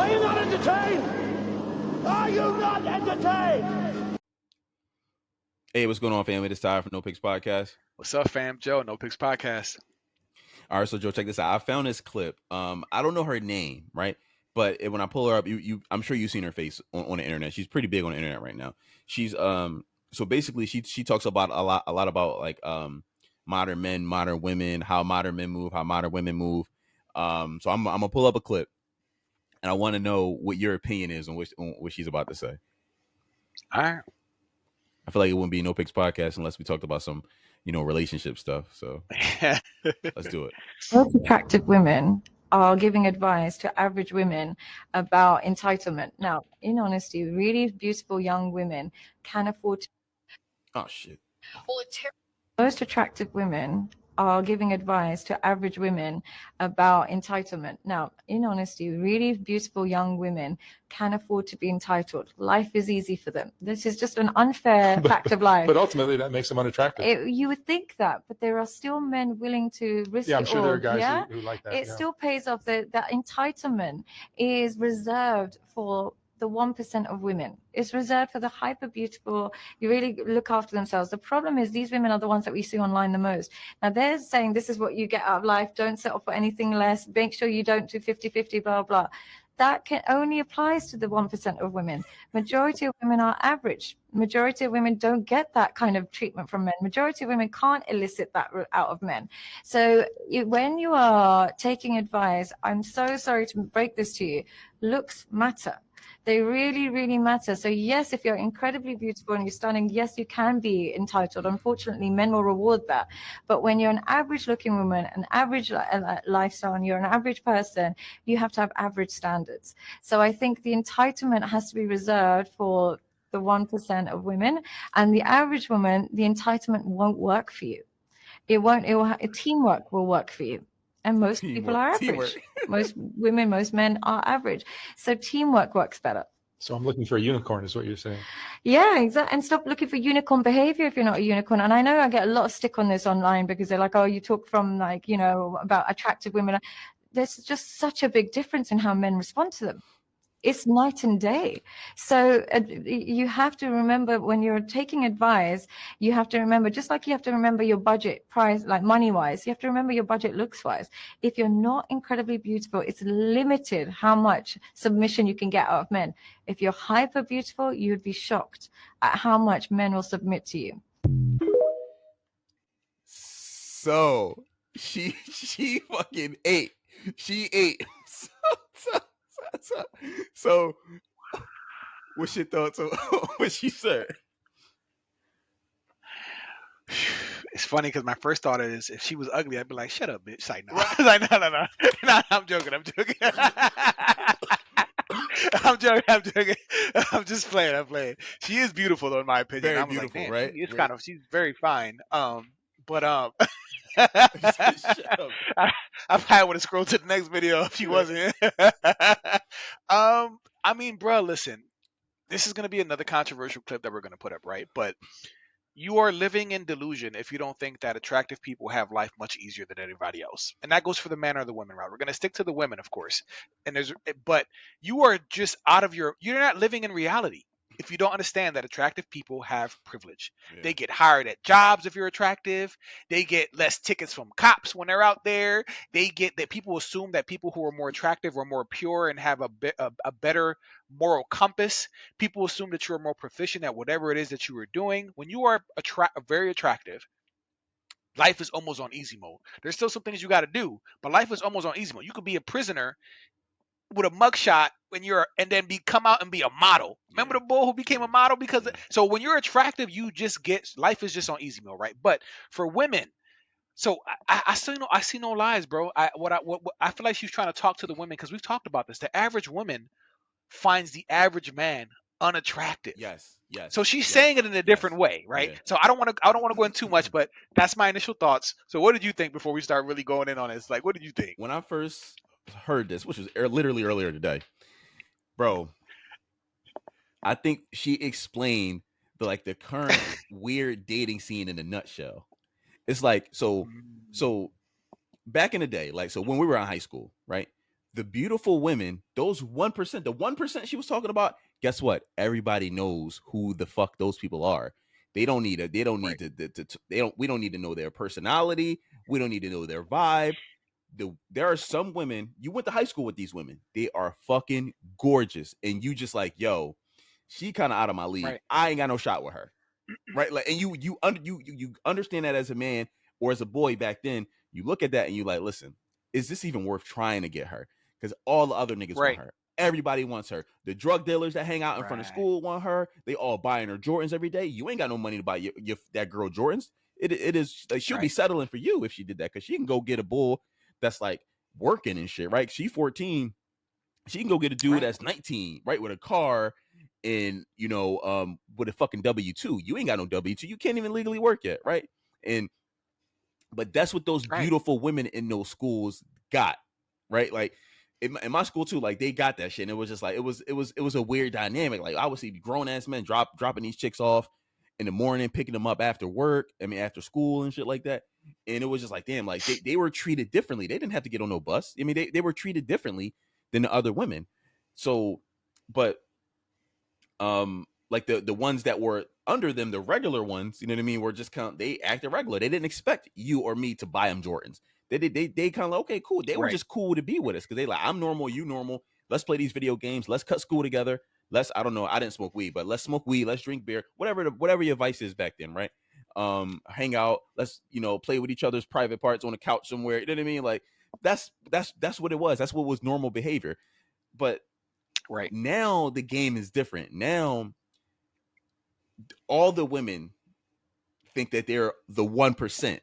Are you not entertained? Are you not entertained? Hey, what's going on, family? This is Ty from No Picks Podcast. What's up, fam? Joe, No Picks Podcast. All right, so Joe, check this out. I found this clip. I don't know her name, right? But when I pull her up, I'm sure you've seen her face on the internet. She's pretty big on the internet right now. She's so basically she talks about a lot about like modern men, modern women, how modern men move, how modern women move. So I'm gonna pull up a clip, and I want to know what your opinion is on what she's about to say. All right. I feel like it wouldn't be No Picks Podcast unless we talked about some, relationship stuff. So let's do it. Most attractive women are giving advice to average women about entitlement. Now, in honesty, really beautiful young women can afford to. Oh, shit. Most attractive women are giving advice to average women about entitlement. Now, in honesty, really beautiful young women can afford to be entitled. Life is easy for them. This is just an unfair fact of life. But ultimately, that makes them unattractive. You would think that, but there are still men willing to risk it all. I'm sure there are guys who like that. It still pays off. That entitlement is reserved for the 1% of women. It's reserved for the hyper beautiful, you really look after themselves. The problem is these women are the ones that we see online the most. Now they're saying this is what you get out of life. Don't settle for anything less. Make sure you don't do 50-50, blah, blah. That only applies to the 1% of women. Majority of women are average. Majority of women don't get that kind of treatment from men. Majority of women can't elicit that out of men. So when you are taking advice, I'm so sorry to break this to you, looks matter. They really, really matter. So yes, if you're incredibly beautiful and you're stunning, yes, you can be entitled. Unfortunately, men will reward that. But when you're an average looking woman, an average lifestyle, and you're an average person, you have to have average standards. So I think the entitlement has to be reserved for the 1% of women, and the average woman, the entitlement won't work for you. Teamwork will work for you. And most people are average. Most women, most men are average. So teamwork works better. So I'm looking for a unicorn is what you're saying. Yeah, exactly. And stop looking for unicorn behavior if you're not a unicorn. And I know I get a lot of stick on this online because they're like, oh, you talk from like, about attractive women. There's just such a big difference in how men respond to them. It's night and day. So you have to remember when you're taking advice, you have to remember, just like you have to remember your budget price, like money wise, you have to remember your budget looks wise. If you're not incredibly beautiful, it's limited how much submission you can get out of men. If you're hyper beautiful, you'd be shocked at how much men will submit to you. So she fucking ate. She ate. So, what's your thoughts on what she said? It's funny because my first thought is if she was ugly, I'd be like, "Shut up, bitch!" Like, no, like, no. I'm joking. I'm joking. I'm just playing. She is beautiful, though, in my opinion. Very I'm beautiful, like, right? She's very fine. But Shut up. I probably would have scrolled to the next video if she wasn't. I mean, bro, listen, this is going to be another controversial clip that we're going to put up, right? But you are living in delusion if you don't think that attractive people have life much easier than anybody else. And that goes for the men or the women, right? We're going to stick to the women, of course. But you are just you're not living in reality if you don't understand that attractive people have privilege. Yeah. They get hired at jobs if you're attractive. They get less tickets from cops when they're out there. They get that people assume that people who are more attractive are more pure and have a better moral compass. People assume that you're more proficient at whatever it is that you are doing. When you are very attractive, life is almost on easy mode. There's still some things you got to do, but life is almost on easy mode. You could be a prisoner with a mugshot and then come out and be a model. Remember the bull who became a model so when you're attractive, life is just on easy mode, right? But for women, so I see no lies, bro. I feel like she's trying to talk to the women because we've talked about this. The average woman finds the average man unattractive. Yes. So she's saying it in a different way, right? Yeah. So I don't want to go in too much, but that's my initial thoughts. So what did you think before we start really going in on this? Like, what did you think? When I first heard this, which was literally earlier today, bro, I think she explained the current weird dating scene in a nutshell. It's like so back in the day, so when we were in high school, right? the beautiful women, those 1%, the 1% she was talking about, guess what? Everybody knows who the fuck those people are. They don't need they don't need we don't need to know their personality. We don't need to know their vibe. There are some women, you went to high school with these women. They are fucking gorgeous. And you just like, yo, she kind of out of my league. Right. I ain't got no shot with her. Right? Like, and you understand that as a man or as a boy back then, you look at that and you like, listen, is this even worth trying to get her? Because all the other niggas want her. Everybody wants her. The drug dealers that hang out in front of school want her. They all buying her Jordans every day. You ain't got no money to buy that girl Jordans. It is like, she'll be settling for you if she did that, because she can go get a bull that's like working and shit, right? She 14. She can go get a dude that's 19, right, with a car and, you know, with a fucking W-2. You ain't got no W-2. You can't even legally work yet, right? But that's what those beautiful women in those schools got, right? Like in my school too, like they got that shit. And it was just like, it was a weird dynamic. Like I would see grown ass men dropping these chicks off in the morning, picking them up after work. I mean, after school and shit like that. And it was just like, damn, like they were treated differently. They didn't have to get on no bus. I mean, they were treated differently than the other women. So, but like the ones that were under them, the regular ones, you know what I mean, were just they acted regular. They didn't expect you or me to buy them Jordans. They kind of like, okay, cool. They were just cool to be with us, because they like, I'm normal, you normal. Let's play these video games. Let's cut school together. I don't know, I didn't smoke weed, but let's smoke weed. Let's drink beer. Whatever your vice is back then, right? Hang out. Let's, you know, play with each other's private parts on a couch somewhere. You know what I mean? Like that's what it was. That's what was normal behavior. But now the game is different. Now all the women think that they're the 1%.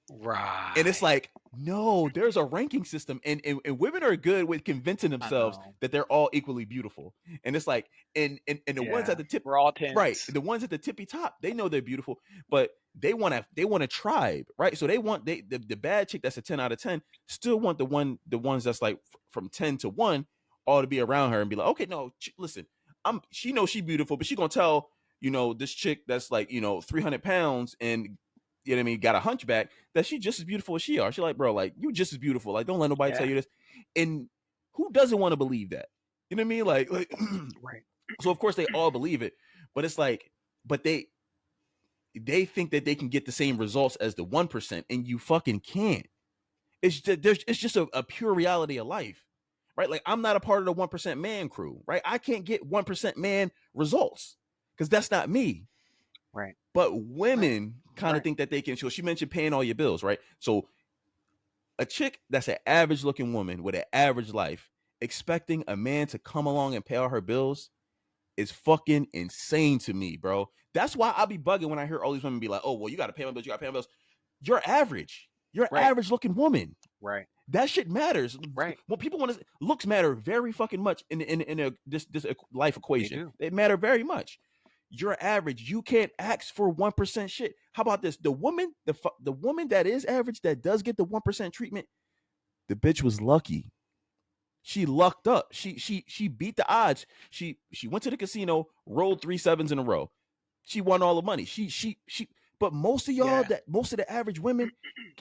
Right. And it's like, no, there's a ranking system, and women are good with convincing themselves that they're all equally beautiful. And it's like, and the ones at the tip, we're all tens. Right? The ones at the tippy top, they know they're beautiful, but they want a tribe, right? So they want the bad chick that's a 10 out of 10 still want the ones that's like from 10 to 1 all to be around her and be like, okay, no, listen, she knows she's beautiful, but she gonna tell, you know, this chick that's like, you know, 300 pounds and, you know what I mean, got a hunchback, that she just as beautiful as she are. She's like, bro, like, you just as beautiful. Like, don't let nobody tell you this. And who doesn't want to believe that? You know what I mean? Like right. So of course they all believe it, but it's like, but they think that they can get the same results as the 1%, and you fucking can't. It's just a pure reality of life, right? Like, I'm not a part of the 1% man crew, right? I can't get 1% man results because that's not me. Right. But women kind of think that they can. So she mentioned paying all your bills, right? So a chick that's an average looking woman with an average life, expecting a man to come along and pay all her bills is fucking insane to me, bro. That's why I'll be bugging when I hear all these women be like, oh, well, you got to pay my bills. You got to pay my bills. You're average. You're an average looking woman. Right. That shit matters. Right. What people want to, looks matter very fucking much in this life equation. They matter very much. You're average. You can't ask for 1% shit. How about this? The woman that is average, that does get the 1% treatment, the bitch was lucky. She lucked up. She beat the odds. She went to the casino, rolled 3 sevens in a row. She won all the money. But most of y'all, most of the average women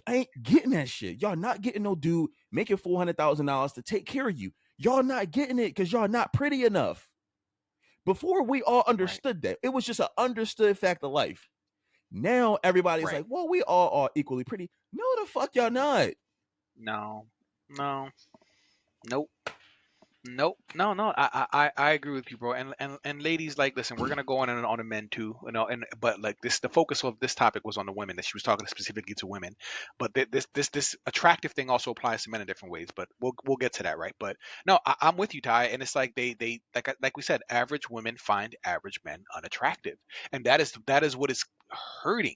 ain't getting that shit. Y'all not getting no dude making $400,000 to take care of you. Y'all not getting it because y'all not pretty enough. Before, we all understood that. It was just an understood fact of life. Now everybody's like, well, we all are equally pretty. No, the fuck y'all not. No. Nope. I agree with you, bro. And ladies, like, listen, we're gonna go on and on to men too, you know. But like this, the focus of this topic was on the women. That she was talking specifically to women. But this attractive thing also applies to men in different ways. But we'll get to that, right? But no, I'm with you, Ty. And it's like they like we said, average women find average men unattractive, and that is what is hurting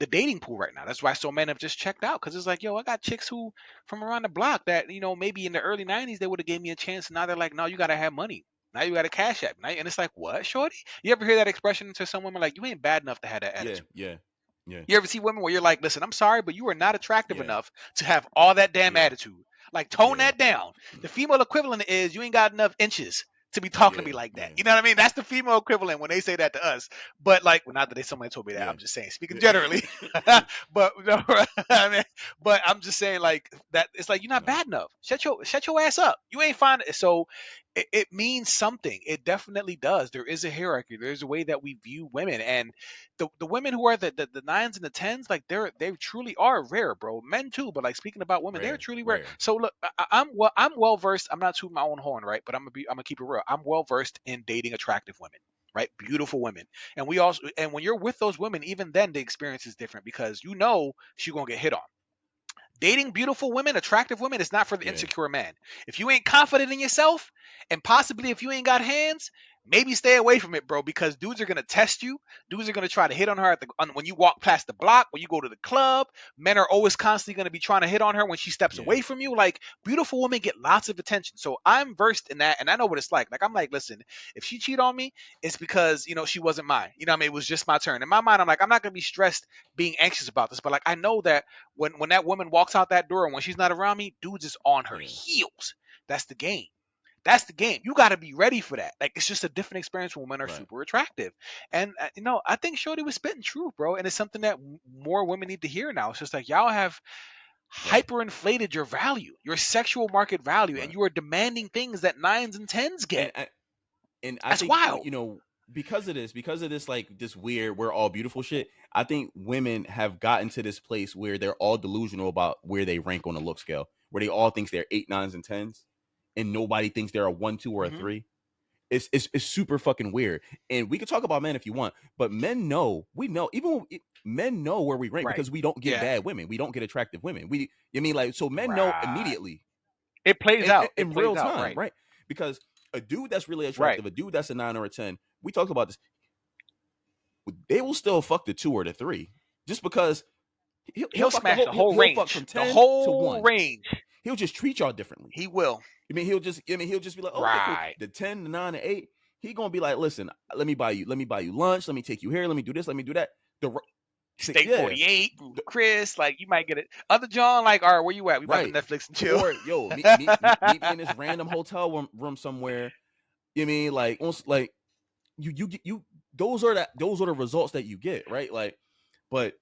the dating pool right now. That's why so many have just checked out, because it's like, yo, I got chicks who from around the block that, you know, maybe in the early 90s they would have gave me a chance, and now they're like, no, you gotta have money. Now you gotta cash app. And it's like, what, shorty? You ever hear that expression to some women, like, you ain't bad enough to have that attitude? Yeah. You ever see women where you're like, listen, I'm sorry, but you are not attractive enough to have all that damn attitude. Like, tone that down. The female equivalent is, you ain't got enough inches to be talking to me like that. You know what I mean? That's the female equivalent when they say that to us. But like, well, not that somebody told me that. I'm just saying, speaking generally. But no, I mean, but I'm just saying like that. It's like you're not bad enough. Shut your ass up. You ain't fine. So it means something. It definitely does. There is a hierarchy. There's a way that we view women, and the women who are the 9s and the 10s, like they truly are rare, bro. Men too, but like speaking about women, they're truly rare. So look, I'm well versed. I'm not tooting my own horn, right? But I'm gonna keep it real. I'm well versed in dating attractive women, right? Beautiful women, and when you're with those women, even then the experience is different because you know she's gonna get hit on. Dating beautiful women, attractive women is not for the insecure man. If you ain't confident in yourself, and possibly if you ain't got hands, maybe stay away from it, bro, because dudes are gonna test you. Dudes are gonna try to hit on her when you walk past the block, when you go to the club. Men are always constantly gonna be trying to hit on her when she steps away from you. Like beautiful women get lots of attention. So I'm versed in that, and I know what it's like. Like I'm like, listen, if she cheat on me, it's because she wasn't mine. You know what I mean? It was just my turn. In my mind, I'm like, I'm not gonna be stressed, being anxious about this, but like I know that when that woman walks out that door and when she's not around me, dudes is on her heels. That's the game. That's the game. You got to be ready for that. Like it's just a different experience when women are super attractive. And I think Shorty was spitting truth, bro. And it's something that more women need to hear now. It's just like y'all have hyperinflated your value, your sexual market value, and you are demanding things that 9s and 10s get. And I That's think wild. because of this like this weird we're all beautiful shit. I think women have gotten to this place where they're all delusional about where they rank on the look scale, where they all think they're 8, 9s, and 10s, and nobody thinks they're a 1, 2, or a 3. It's super fucking weird. And we can talk about men if you want, but men know, men know where we rank because we don't get bad women, we don't get attractive women. So men know immediately. It plays out in real time, right? Because a dude that's really attractive, a dude that's a 9 or a 10, we talked about this, they will still fuck the 2 or the 3 just because he'll fuck smash the whole range. Fuck from 10 the whole to 1 range. He'll just treat y'all differently. He will. He'll just be like, oh, okay, cool. The 10, the 9, and 8, he gonna be like, listen, let me buy you lunch, let me take you here, let me do this, let me do that. Steak 48, Chris, like you might get it. Other John, like, all right, where you at? We about to Netflix and chill. Or meet me in this random hotel room somewhere. Like you those are the results that you get, right? Like, but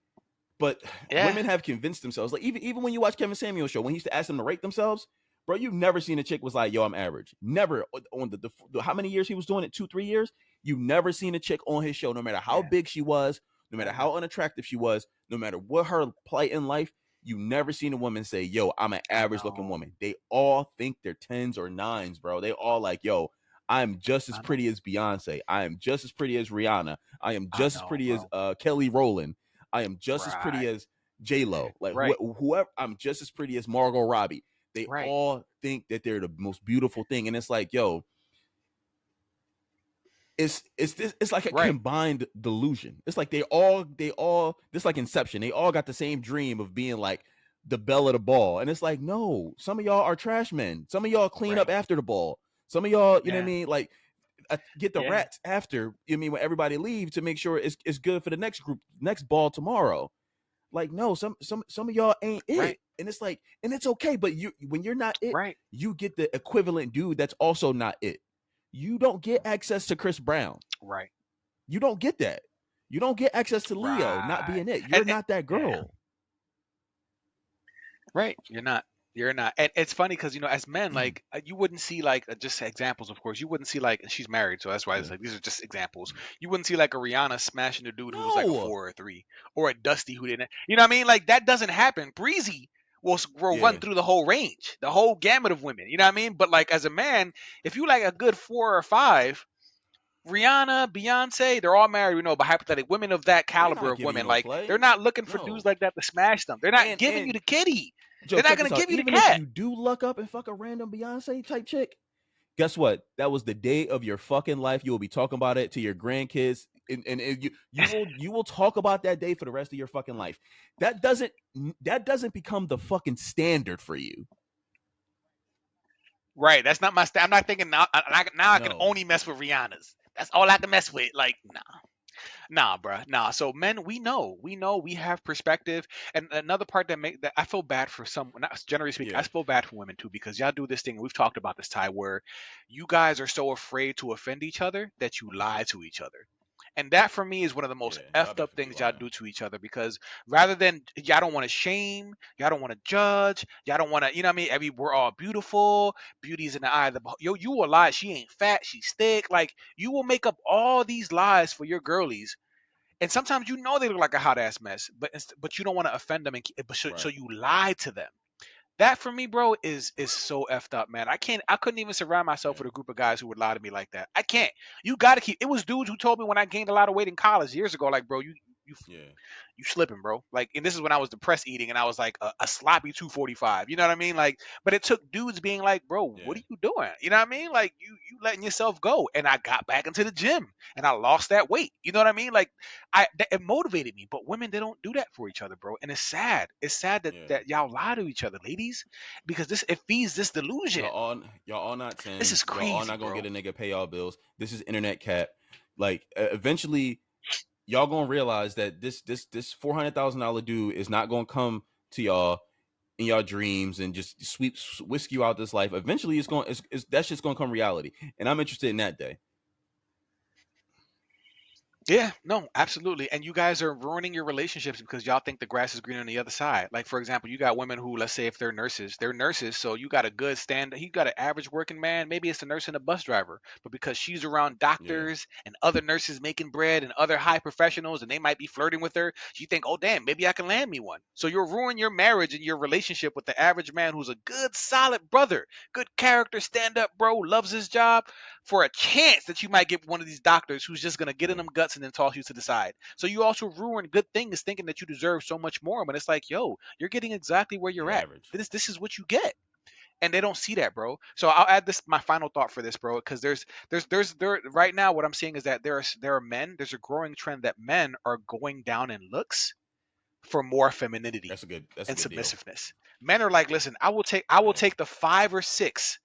women have convinced themselves. Like even when you watch Kevin Samuel's show, when he used to ask them to rate themselves, bro, you've never seen a chick was like, yo, I'm average. Never on the how many years he was doing it, 2-3 years. You've never seen a chick on his show, no matter how big she was, no matter how unattractive she was, no matter what her plight in life, you never seen a woman say, yo, I'm an average looking woman. They all think they're 10s or 9s, bro. They all like, yo, I'm just as pretty as Beyonce. I am just as pretty as Rihanna. I am just as pretty as Kelly Rowland. I am just as pretty as J-Lo. Like whoever, I'm just as pretty as Margot Robbie. They all think that they're the most beautiful thing. And it's like, yo, it's like a combined delusion. It's like they all this like Inception. They all got the same dream of being like the belle of the ball. And it's like, no, some of y'all are trash men. Some of y'all clean up after the ball. Some of y'all, you know what I mean? Like get the rats after, when everybody leaves to make sure it's good for the next ball tomorrow. Like, no, some of y'all ain't it. And it's like, and it's okay, but when you're not it, you get the equivalent dude that's also not it. You don't get access to Chris Brown. Right. You don't get that. You don't get access to Leo not being it. You're not that girl. Yeah. Right. You're not. And it's funny because, as men, like you wouldn't see like just examples, of course. You wouldn't see like, and she's married, so that's why it's like these are just examples. You wouldn't see like a Rihanna smashing a dude who was like a 4 or 3, or a Dusty who didn't. You know what I mean? Like that doesn't happen. Breezy will run through the whole range, the whole gamut of women. You know what I mean? But like as a man, if you like a good 4 or 5, Rihanna, Beyonce, they're all married, but hypothetically, women of that caliber of women, like they're not looking for dudes like that to smash them. They're not giving you the kitty. Joe, they're not going to give you the cat. Even if you do luck up and fuck a random Beyonce type chick, guess what? That was the day of your fucking life. You will be talking about it to your grandkids, and you will talk about that day for the rest of your fucking life. That doesn't become the fucking standard for you. Right. That's not my I'm not thinking now I can only mess with Rihanna's. That's all I can mess with. Like, nah. Nah, bruh. Nah. So men, we have perspective. And another part that I feel bad for some, not generally speaking, I Yeah, feel bad for women too, because y'all do this thing, and we've talked about this, Ty, where you guys are so afraid to offend each other that you lie to each other. And that for me is one of the most yeah. Y'all effed up definitely be things y'all lying. do to each other, because rather than y'all don't want to shame, y'all don't want to judge, y'all don't want to, you know what I mean? We're all beautiful. Beauty's in the eye of the yo. You will lie. She ain't fat. She's thick. Like you will make up all these lies for your girlies, and sometimes you know they look like a hot ass mess, but you don't want to offend them, so Right. you lie to them. That for me, bro, is so effed up, man. I couldn't even surround myself Yeah. with a group of guys who would lie to me like that. I can't. You got to keep. It was dudes who told me when I gained a lot of weight in college years ago, like, bro, you Yeah. you slipping, bro. Like, and this is when I was depressed eating, and I was like a sloppy 245. You know what I mean? Like, but it took dudes being like, bro, what Yeah. are you doing? You know what I mean? Like, you letting yourself go. And I got back into the gym, and I lost that weight. You know what I mean? Like, it motivated me. But women, they don't do that for each other, bro. And it's sad. It's sad that Yeah. y'all lie to each other, ladies, because it feeds this delusion. Y'all all not This 10. is Y'all all crazy, not gonna bro. get a nigga pay y'all bills. This is internet cap. Like eventually y'all gonna realize that this $400,000 dude is not gonna come to y'all in y'all dreams and just whisk you out this life. Eventually it's that's just gonna come reality. And I'm interested in that day. Yeah, no, absolutely. And you guys are ruining your relationships because y'all think the grass is green on the other side. Like, for example, you got women who, let's say, if they're nurses, so you got a good you got an average working man, maybe it's a nurse and a bus driver, but because she's around Yeah. doctors and other nurses making bread and other high professionals and they might be flirting with her, you think, oh, damn, maybe I can land me one. So you're ruining your marriage and your relationship with the average man who's a good, solid brother, good character, stand up, bro, loves his job, for a chance that you might get one of these doctors who's just gonna get in Yeah. them guts and then toss you to the side. So you also ruin good things thinking that you deserve so much more. When it's like, yo, you're getting exactly where you're You're at. average. This is what you get. And they don't see that, bro. So I'll add this my final thought for this, bro, because there right now what I'm seeing is that there are men. There's a growing trend that men are going down in looks for more femininity That's a and good deal. submissiveness. Men are like, listen, I will Yeah. take the 5 or 6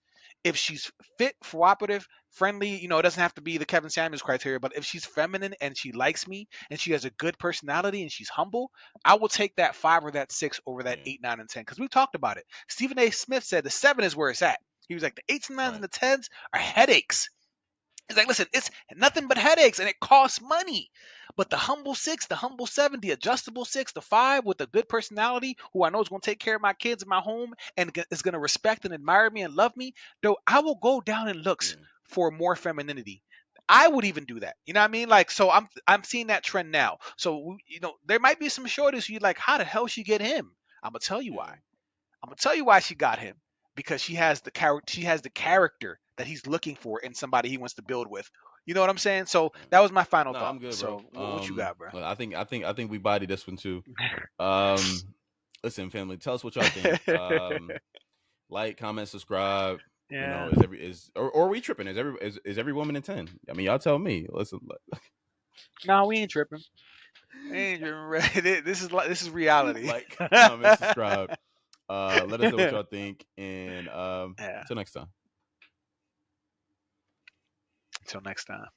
if she's fit, cooperative, friendly. It doesn't have to be the Kevin Samuels criteria, but if she's feminine and she likes me and she has a good personality and she's humble, I will take that 5 or that 6 over that Yeah. 8, 9, and 10. Because we've talked about it. Stephen A. Smith said the 7 is where it's at. He was like, the 8s and 9s and Right. the 10s are headaches. He's like, listen, it's nothing but headaches and it costs money. But the humble 6, the humble 7, the adjustable 6, the 5 with a good personality, who I know is going to take care of my kids in my home and is going to respect and admire me and love me, though I will go down in looks Yeah. for more femininity. I would even do that. You know what I mean? Like, so I'm seeing that trend now. So there might be some shorties who you're like, how the hell she get him? I'm gonna tell you why. Yeah. I'm gonna tell you why she got him, because she has the character. She has the Yeah. character that he's looking for in somebody he wants to build with. You know what I'm saying? So Right. that was my final No, thought. I'm good, bro. So what you got, bro? Well, I think we bodied this one too. Um, listen, family, tell us what y'all think. Like, comment, subscribe. Yeah. Or are we tripping? Is every woman in 10? I mean, y'all tell me. Listen, No, we ain't tripping. We ain't tripping. This is reality. like, comment, subscribe. Let us know what y'all think, and Yeah. until next time. Until next time.